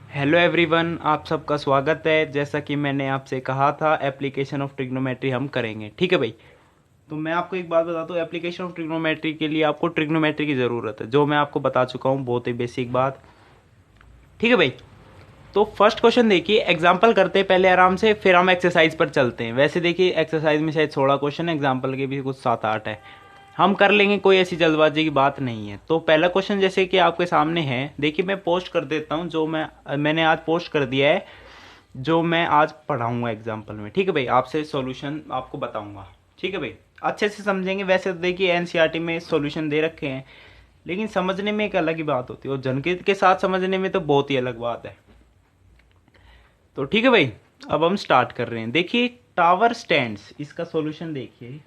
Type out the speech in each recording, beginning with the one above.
Hello everyone, आप सबका स्वागत है। जैसा कि मैंने आपसे कहा था, एप्लीकेशन ऑफ ट्रिग्नोमेट्री हम करेंगे। ठीक है भाई। तो मैं आपको एक बात बताता हूँ, एप्लीकेशन ऑफ ट्रिग्नोमेट्री के लिए आपको ट्रिग्नोमेट्री की ज़रूरत है, जो मैं आपको बता चुका हूँ, बहुत ही बेसिक बात। ठीक है भाई। तो फर्स्ट क्वेश्चन देखिए, एग्जाम्पल करते हैं पहले आराम से, फिर हम एक्सरसाइज पर चलते हैं। वैसे देखिए एक्सरसाइज में शायद 16 क्वेश्चन है, एग्जाम्पल के भी कुछ 7-8 है। हम कर लेंगे, कोई ऐसी जल्दबाजी की बात नहीं है। तो पहला क्वेश्चन जैसे कि आपके सामने है, देखिए मैं पोस्ट कर देता हूँ, जो मैंने आज पोस्ट कर दिया है, जो मैं आज पढ़ाऊंगा एग्जाम्पल में। ठीक है भाई, आपसे सॉल्यूशन आपको बताऊंगा। ठीक है भाई, अच्छे से समझेंगे। वैसे तो देखिए एनसीईआरटी में सॉल्यूशन दे रखे हैं, लेकिन समझने में एक अलग ही बात होती है, और जनकित के साथ समझने में तो बहुत ही अलग बात है। तो ठीक है भाई, अब हम स्टार्ट कर रहे हैं। देखिए टावर स्टैंड्स, इसका सॉल्यूशन देखिए।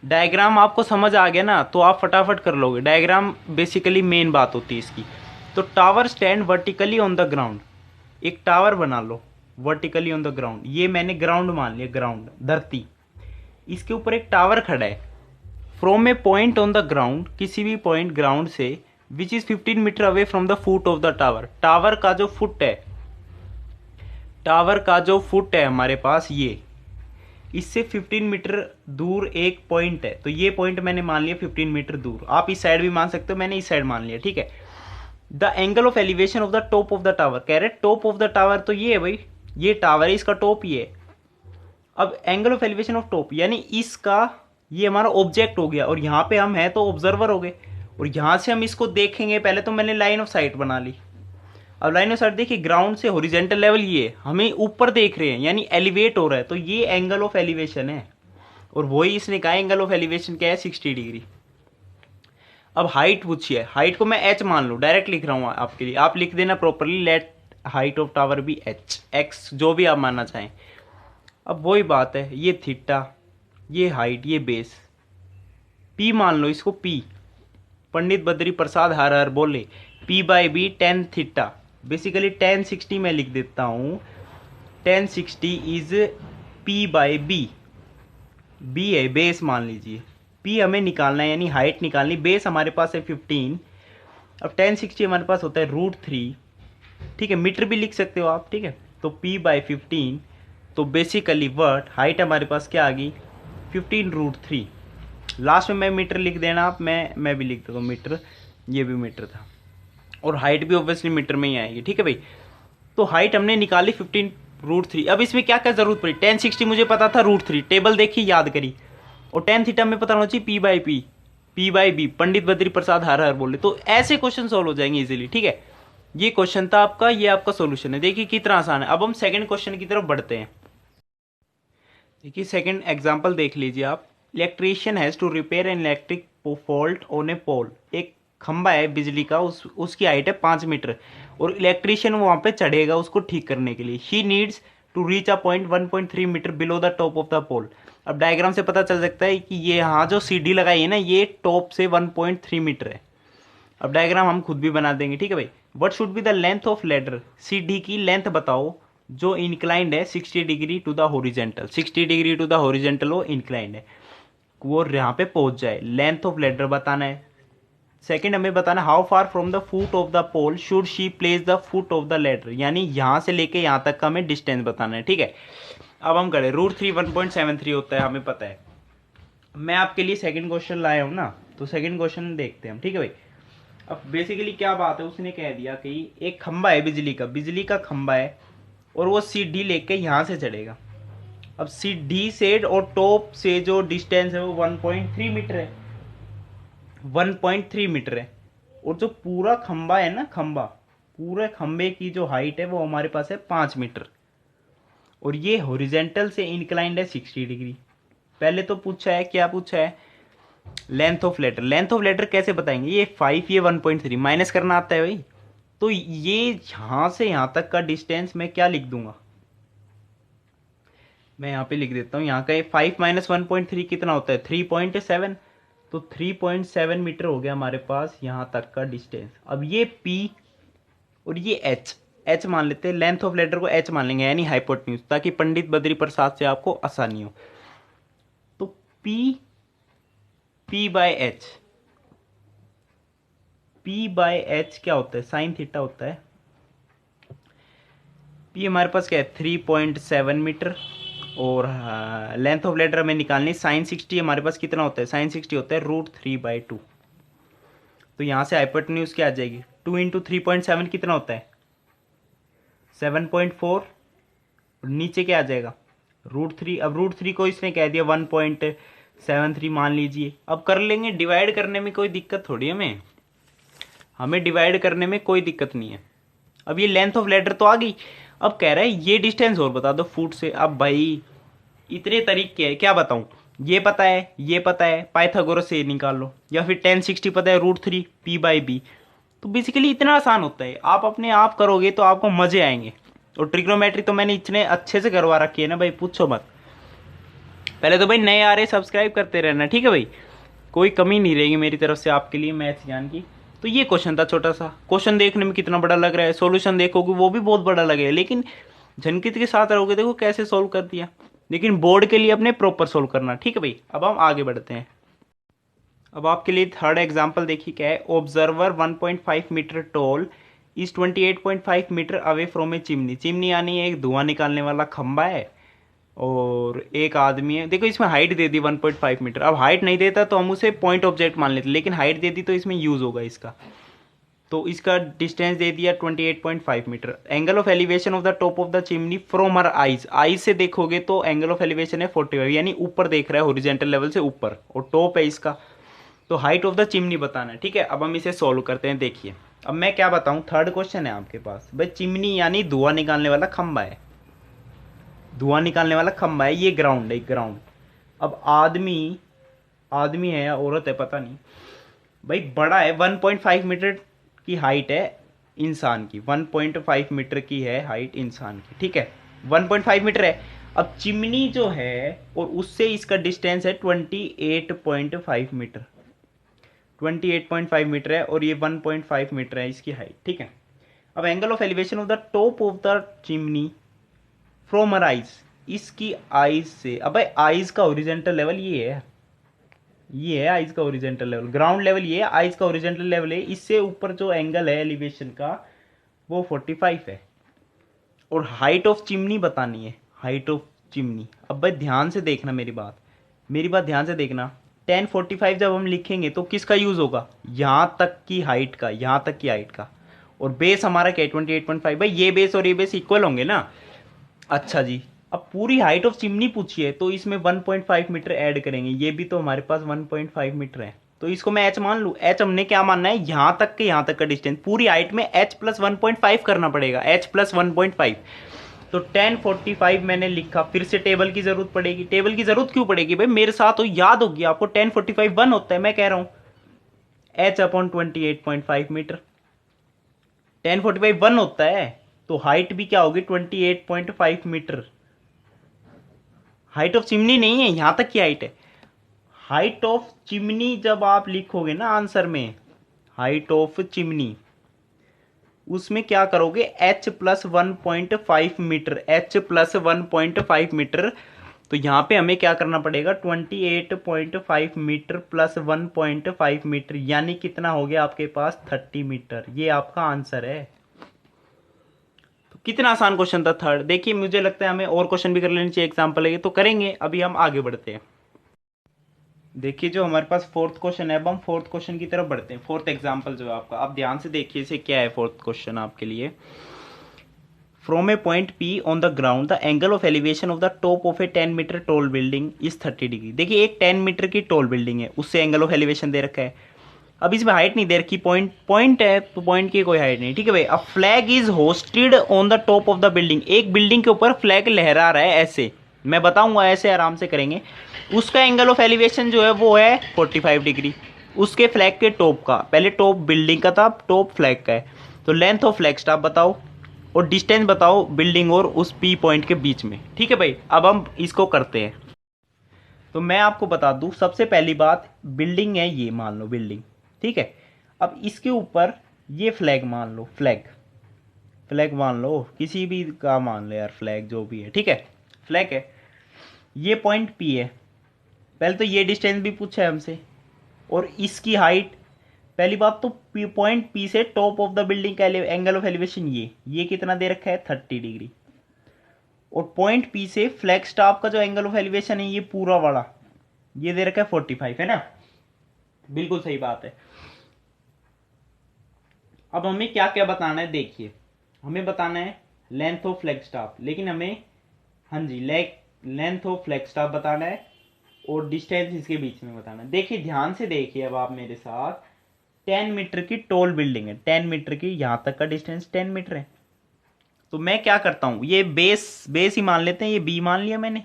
डायग्राम आपको समझ आ गया ना, तो आप फटाफट कर लोगे। डायग्राम बेसिकली मेन बात होती है इसकी। तो tower stand vertically on the ground, एक टावर बना लो वर्टिकली ऑन द ग्राउंड। ये मैंने ग्राउंड मान लिया, ग्राउंड धरती। इसके ऊपर एक टावर खड़ा है। From a point on the ground, किसी भी पॉइंट ग्राउंड से, which is 15 metre away from the foot of the tower. Tower का जो फुट है, टावर का जो फुट है हमारे पास, ये इससे 15 मीटर दूर एक पॉइंट है। तो ये पॉइंट मैंने मान लिया 15 मीटर दूर। आप इस साइड भी मान सकते हो, मैंने इस साइड मान लिया। ठीक है। The angle of elevation of the top of the tower, कह रहे टॉप ऑफ द टावर, तो ये है भाई, ये टावर है, इसका टॉप ये है। अब angle of elevation of top यानी इसका, ये हमारा ऑब्जेक्ट हो गया, और यहाँ पे हम हैं तो ऑब्जर्वर हो गए, और यहाँ से हम इसको देखेंगे। पहले तो मैंने लाइन ऑफ साइट बना ली। अब लाइन ऑफ साइट देखिए, ग्राउंड से हॉरिजॉन्टल लेवल ये हमें ऊपर देख रहे हैं, यानी एलिवेट हो रहा है, तो ये एंगल ऑफ एलिवेशन है। और वही इसने कहा एंगल ऑफ एलिवेशन क्या है, 60 डिग्री। अब हाइट पूछिए, हाइट को मैं एच मान लूँ, डायरेक्ट लिख रहा हूँ आपके लिए, आप लिख देना properly, let height of tower भी एच, एक्स जो भी आप मानना चाहें। अब वही बात है, ये थीटा, ये हाइट, ये बेस, पी मान लो इसको, पी। पंडित बद्री प्रसाद हर हर बोले, P by B tan theta. Basically 1060 में लिख देता हूँ, 1060 is P by B. B है बेस मान लीजिए, पी हमें निकालना है, यानी हाइट निकालनी। बेस हमारे पास है 15। अब 1060 हमारे पास होता है √3। ठीक है, मीटर भी लिख सकते हो आप। ठीक है, तो पी बाई 15, तो बेसिकली वर्ट हाइट हमारे पास क्या आ गई, 15√3। लास्ट में मैं मीटर लिख देना आप, मैं भी लिख देता हूँ मीटर, ये भी मीटर था, और हाइट भी ऑब्वियसली मीटर में ही आएगी। ठीक है भाई, तो हाइट हमने निकाली 15√3। अब इसमें क्या क्या जरूरत पड़ी, 1060 मुझे पता था, √3 टेबल देखी, याद करी, और टेन थीटा में पता होना चाहिए P by P, P by B. Pandit Badri Prasad हर हर बोले, तो ऐसे क्वेश्चन सॉल्व हो जाएंगे इजीली। ठीक है, ये क्वेश्चन था आपका, ये आपका सॉल्यूशन है। देखिए कितना आसान है। अब हम सेकंड क्वेश्चन की तरफ बढ़ते हैं। देखिए सेकंड एग्जांपल देख लीजिए आप। Electrician has to repair an electric fault on a pole. एक खंबा है बिजली का, उसकी हाइट है 5 मीटर, और इलेक्ट्रीशियन वहां पे चढ़ेगा उसको ठीक करने के लिए। He needs to reach a point 1.3 metre below the top of the pole. अब डायग्राम से पता चल सकता है कि ये यहाँ जो सीढ़ी लगाई है ना, ये टॉप से 1.3 मीटर है। अब डायग्राम हम खुद भी बना देंगे। ठीक है भाई, what should be the length of ladder, सीढ़ी की लेंथ बताओ जो इंक्लाइंड है 60 degree to the horizontal. 60 degree to the horizontal वो इंक्लाइंड है, वो यहाँ पे पहुंच जाए। लेंथ ऑफ लेडर बताना है। सेकंड हमें बताना, how far from the foot of the pole should she place the foot of the ladder, यानी यहाँ से लेके यहाँ तक का हमें डिस्टेंस बताना है। ठीक है, अब हम करें, √3 1.73 होता है, हमें पता है। मैं आपके लिए सेकंड क्वेश्चन लाया हूँ ना, तो सेकंड क्वेश्चन देखते हैं हम। ठीक है भाई, अब बेसिकली क्या बात है, उसने कह दिया कि एक खंबा है बिजली का, बिजली का खंबा है, और वो सीढ़ी लेके यहाँ से चढ़ेगा। अब सीढ़ी से और टॉप से जो डिस्टेंस है वो 1.3 मीटर है, 1.3 मीटर है। और जो पूरा खंबा है ना, खंबा, पूरे खंबे की जो हाइट है वो हमारे पास है 5 मीटर, और ये हॉरिजेंटल से इंक्लाइंड है 60 डिग्री। पहले तो पूछा है, क्या पूछा है, length of letter. Length of letter कैसे बताएंगे, ये 5, ये 1.3 माइनस करना आता है भाई। तो ये यहां से यहां तक का डिस्टेंस मैं क्या लिख दूंगा, मैं यहां पे लिख देता हूं। यहां का 5 माइनस 1.3 कितना होता है, 3.7। तो 3.7 मीटर हो गया हमारे पास यहां तक का डिस्टेंस। अब ये P और ये H, एच मान लेते हैं, लेंथ ऑफ लेटर को एच मान लेंगे, यानी हाइपोटेन्यूज, ताकि पंडित बद्री प्रसाद से आपको आसानी हो। तो P, P by H, P by H क्या होता है, साइन थीटा होता है। पी हमारे पास क्या है 3.7 मीटर। और लेंथ ऑफ लेटर हमें निकालनी साइन 60 हमारे पास कितना होता है, साइन 60 होता है √3/2। तो यहाँ से हाइपोटेन्यूज क्या आ जाएगी, 2 इंटू 3.7 कितना होता है 7.4। नीचे क्या आ जाएगा √3। अब √3 को इसने कह दिया 1.73 मान लीजिए। अब कर लेंगे, डिवाइड करने में कोई दिक्कत थोड़ी है, हमें डिवाइड करने में कोई दिक्कत नहीं है। अब ये लेंथ ऑफ लेटर तो आ गई। अब कह रहा है ये डिस्टेंस और बता दो फुट से। अब भाई इतने तरीके हैं क्या बताऊं, ये पता है, ये पता है, पाइथागोरस से निकाल लो, या फिर 1060 पता है √3 p/b। तो बेसिकली इतना आसान होता है, आप अपने आप करोगे तो आपको मजे आएंगे। और ट्रिग्नोमेट्री तो मैंने इतने अच्छे से करवा रखी है ना भाई, पूछो मत। पहले तो भाई नए आ रहे सब्सक्राइब करते रहना, ठीक है भाई, कोई कमी नहीं रहेगी मेरी तरफ से आपके लिए मैथ्स ज्ञान की। तो ये क्वेश्चन था छोटा सा, क्वेश्चन देखने में कितना बड़ा लग रहा है, सॉल्यूशन देखोगे वो भी बहुत बड़ा लगेगा, लेकिन झनकित के साथ रहोगे देखो कैसे सोल्व कर दिया। लेकिन बोर्ड के लिए अपने प्रॉपर सोल्व करना, ठीक है भाई। अब हम आगे बढ़ते हैं। अब आपके लिए थर्ड एग्जाम्पल देखिए क्या है। Observer 1.5 metre tall is 28.5 metre away from a chimney. Chimney यानी एक धुआं निकालने वाला खंबा है और एक आदमी है। देखो इसमें हाइट दे दी 1.5 मीटर। अब हाइट नहीं देता तो हम उसे पॉइंट ऑब्जेक्ट मान लेते, लेकिन हाइट दे दी तो इसमें यूज होगा इसका। तो इसका डिस्टेंस दे दिया 28.5 metre. Angle of elevation of the top of the chimney from her eyes. Eyes से देखोगे तो एंगल ऑफ एलिवेशन है 45, यानी ऊपर देख रहा है हॉरिजॉन्टल लेवल से ऊपर, और टॉप है इसका। तो हाइट ऑफ द चिमनी बताना है, ठीक है। अब हम इसे सोल्व करते हैं। देखिए अब मैं क्या बताऊं, थर्ड क्वेश्चन है आपके पास भाई। चिमनी यानी धुआं निकालने वाला खंबा है, धुआं निकालने वाला खंबा है, ये ग्राउंड है, ग्राउंड। अब आदमी, आदमी है या औरत है पता नहीं भाई, बड़ा है 1.5 मीटर की हाइट है इंसान की, 1.5 मीटर की है हाइट इंसान की, ठीक है, 1.5 मीटर है। अब चिमनी जो है और उससे इसका डिस्टेंस है 28.5 मीटर, 28.5 मीटर है, और ये 1.5 मीटर है इसकी हाइट, ठीक है। अब angle of elevation of the top of the chimney from her eyes, इसकी आइज से। अब भाई आइज का ओरिजेंटल लेवल ये है, ये है आइज का ओरिजेंटल लेवल, ग्राउंड लेवल ये है, आइज का ओरिजेंटल लेवल है। इससे ऊपर जो एंगल है एलिवेशन का वो 45 है। और हाइट ऑफ चिमनी बतानी है, हाइट ऑफ चिमनी। अब भाई ध्यान से देखना मेरी बात, मेरी बात ध्यान से देखना। 1045 जब हम लिखेंगे तो किसका यूज होगा, यहाँ तक की हाइट का, यहाँ तक की हाइट का। और बेस हमारा क्या है 28.5। भाई ये बेस और ये बेस इक्वल होंगे ना। अच्छा जी, अब पूरी हाइट ऑफ चिमनी पूछी है तो इसमें 1.5 मीटर ऐड करेंगे, ये भी तो हमारे पास 1.5 मीटर है, तो इसको मैं h मान लूँ। h हमने क्या मानना है, यहाँ तक के यहाँ तक का डिस्टेंस, पूरी हाइट में h प्लस 1.5 करना पड़ेगा, h प्लस 1.5। तो 1045 मैंने लिखा, फिर से टेबल की जरूरत पड़ेगी। टेबल की जरूरत क्यों पड़ेगी भाई, मेरे साथ हो, याद होगी आपको, 1045 1 होता है, मैं कह रहा हूँ h/28.5 मीटर, 1045 1 होता है। तो हाइट भी क्या होगी 28.5 मीटर। हाइट ऑफ चिमनी नहीं है, यहां तक की हाइट है। हाइट ऑफ चिमनी जब आप लिखोगे ना आंसर में, हाइट ऑफ चिमनी, उसमें क्या करोगे h plus 1.5 metre, h plus 1.5 metre. तो यहां पे हमें क्या करना पड़ेगा 28.5 मीटर प्लस 1.5 मीटर, यानी कितना हो गया आपके पास 30 मीटर। ये आपका आंसर है। तो कितना आसान क्वेश्चन था थर्ड। देखिए मुझे लगता है हमें और क्वेश्चन भी कर लेने चाहिए, एग्जाम्पल है तो करेंगे। अभी हम आगे बढ़ते हैं। देखिए जो हमारे पास फोर्थ क्वेश्चन है, अब हम फोर्थ क्वेश्चन की तरफ बढ़ते हैं। फोर्थ एग्जाम्पल जो है आपका, आप ध्यान से देखिए इसे क्या है फोर्थ क्वेश्चन आपके लिए। From a point P on the ground the angle of elevation of the top of a 10 metre tall building is 30 degree. देखिए एक 10 मीटर की टॉल बिल्डिंग है, उससे एंगल ऑफ एलिवेशन दे रखा है। अब इसमें हाइट नहीं दे रखी, पॉइंट पॉइंट है तो पॉइंट की कोई हाइट नहीं, ठीक है भाई। अब flag is hosted on the top of the building, एक बिल्डिंग के ऊपर फ्लैग लहरा रहा है, ऐसे मैं बताऊंगा, ऐसे आराम से करेंगे। उसका एंगल ऑफ एलिवेशन जो है वो है 45 डिग्री, उसके फ्लैग के टॉप का। पहले टॉप बिल्डिंग का था, टॉप फ्लैग का है। तो लेंथ ऑफ फ्लैग स्टाफ बताओ और डिस्टेंस बताओ बिल्डिंग और उस पी पॉइंट के बीच में, ठीक है भाई। अब हम इसको करते हैं। तो मैं आपको बता दूं, सबसे पहली बात, बिल्डिंग है ये, मान लो बिल्डिंग, ठीक है। अब इसके ऊपर ये फ्लैग मान लो, फ्लैग, फ्लैग मान लो, किसी भी का मान लो यार, फ्लैग जो भी है, ठीक है, फ्लैग है। ये पॉइंट पी है। पहले तो ये डिस्टेंस भी पूछा है हमसे, और इसकी हाइट, पहली बात तो पॉइंट पी से टॉप ऑफ द बिल्डिंग का एंगल ऑफ एलिवेशन ये कितना दे रखा है 30 डिग्री। और पॉइंट पी से फ्लैग स्टाफ का जो एंगल ऑफ एलिवेशन है ये पूरा वाला ये दे रखा है 45 है ना, बिल्कुल सही बात है। अब हमें क्या क्या बताना है, देखिए हमें बताना है लेंथ ऑफ फ्लैग स्टाफ, लेकिन हमें हाँ जी लेंथ ऑफ फ्लैग स्टाफ बताना है और डिस्टेंस इसके बीच में बताना है। देखिए ध्यान से देखिए अब आप मेरे साथ, 10 मीटर की टोल बिल्डिंग है, 10 मीटर की, यहां तक का डिस्टेंस 10 मीटर है। तो मैं क्या करता हूं, ये बेस ही मान लेते हैं, ये बी मान लिया मैंने,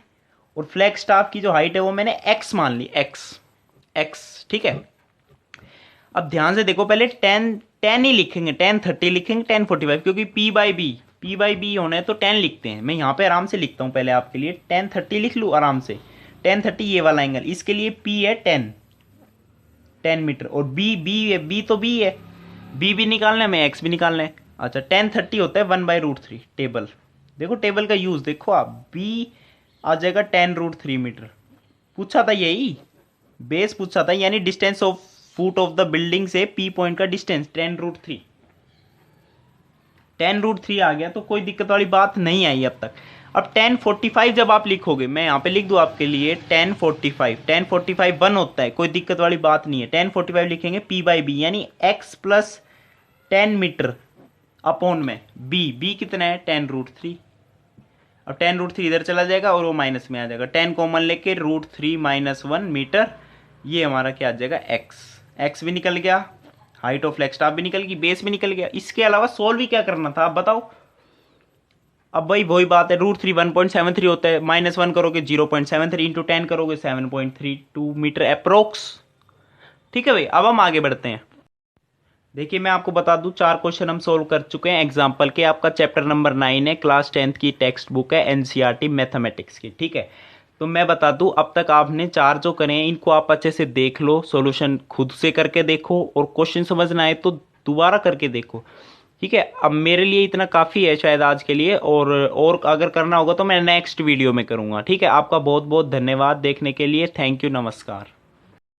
और फ्लैग स्टाफ की जो हाइट है वो मैंने एक्स मान ली, एक्स ठीक है। अब ध्यान से देखो, पहले 10 ही लिखेंगे, 1030 लिखेंगे, 1045, क्योंकि पी बाई बी होना है तो 10 लिखते हैं। मैं यहाँ पे आराम से लिखता हूँ, पहले आपके लिए 1030 लिख लूँ आराम से, 1030 ये वाला एंगल, इसके लिए पी है 10 मीटर, और बी है, बी तो बी है, बी भी निकालना है, मैं एक्स भी निकालना है। अच्छा 1030 होता है 1/√3, टेबल देखो, टेबल का यूज देखो आप, बी आ जाएगा 10√3 मीटर, पूछा था यही, बेस पूछा था, यानी distance of foot of the building से पी पॉइंट का डिस्टेंस 10√3 आ गया, तो कोई दिक्कत वाली बात नहीं आई अब तक। अब 1045 जब आप लिखोगे, मैं यहाँ पे लिख दूँ आपके लिए 1045 1 होता है, कोई दिक्कत वाली बात नहीं है। 1045 लिखेंगे पी बाई बी, यानी एक्स प्लस 10 मीटर अपॉन में बी कितना है 10√3। अब 10√3 इधर चला जाएगा और वो माइनस में आ जाएगा, 10 कॉमन लेके √3 - 1 मीटर, ये हमारा क्या आ जाएगा एक्स भी निकल गया, हाइट ऑफ फ्लैग स्टाफ भी निकल गई, बेस भी निकल गया। इसके अलावा सोल्व भी क्या करना था आप बताओ। अब भाई वही बात है, √3 1.73 होता है, -1 करोगे 0.73, इंटू 10 करोगे 7.32 मीटर अप्रोक्स। ठीक है भाई, अब हम आगे बढ़ते हैं। देखिए मैं आपको बता दूं, 4 क्वेश्चन हम सोल्व कर चुके हैं एग्जाम्पल के। आपका चैप्टर नंबर 9 है, क्लास 10th की टेक्स्ट बुक है एनसीईआरटी मैथमेटिक्स की। ठीक है, तो मैं बता दूं, अब तक आपने 4 जो करे हैं इनको आप अच्छे से देख लो, सॉल्यूशन खुद से करके देखो, और क्वेश्चन समझना है तो दोबारा करके देखो। ठीक है, अब मेरे लिए इतना काफ़ी है शायद आज के लिए, और अगर करना होगा तो मैं नेक्स्ट वीडियो में करूँगा। ठीक है, आपका बहुत बहुत धन्यवाद देखने के लिए, थैंक यू, नमस्कार।